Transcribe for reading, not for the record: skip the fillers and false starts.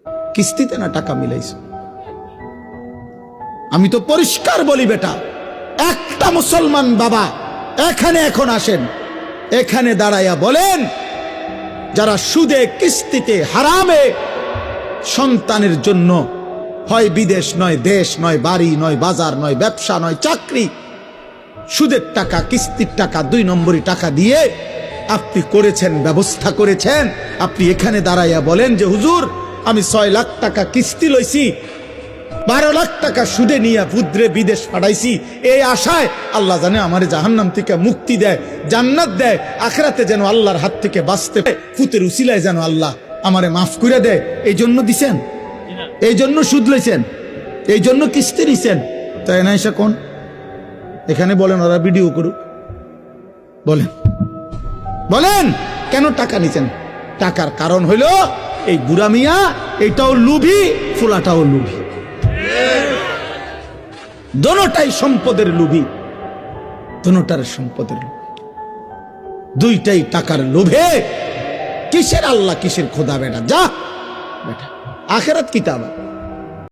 কিস্তিতে না টাকা মিলাইছো? আমি তো পরিষ্কার বলি বেটা, একটা মুসলমান বাবা এখানে এখন আসেন, এখানে দাঁড়াইয়া বলেন, যারা সুদে কিস্তিতে হারামে সন্তানের জন্য হয় বিদেশ নয় দেশ নয় বাড়ি নয় বাজার নয় ব্যবসা নয় চাকরি, সুদের টাকা কিস্তির টাকা 2 নম্বরই টাকা দিয়ে আপনি করেছেন, ব্যবস্থা করেছেন, আপনি এখানে দাঁড়াইয়া বলেন যে হুজুর আমি 6 লাখ টাকা কিস্তি লইছি, 12 লাখ টাকা সুদে নিয়ে পুদ্রে বিদেশ পাঠাইছি, এই আশায় আল্লাহ জানে আমারে জাহান্নাম থেকে মুক্তি দেয়, জান্নাত দেয়, আখিরাতে যেন আল্লাহর হাত থেকে বাঁচতে পারে, ফুতের উসিলায় যেন আল্লাহ আমারে মাফ করে দেয়, এই জন্য দিছেন, এই জন্য সুদ লইছেন, এই জন্য কিস্তি নিছেন। তাই না? এসা কোন এখানে বলেন, ওরা ভিডিও করুক, বলেন বলেন কেন টাকা নিছেন? টাকার কারণ হইল এই বুড়া মিয়া এইটাও লুভি, ফুলাটাও লুভি, দোনোটাই সম্পদের লুভি, দোনোটার সম্পদের লোভ, দুইটাই টাকার লোভে। কিসের আল্লাহ কিসের খোদা বেটা, যা বেটা আখেরাত কিতাব।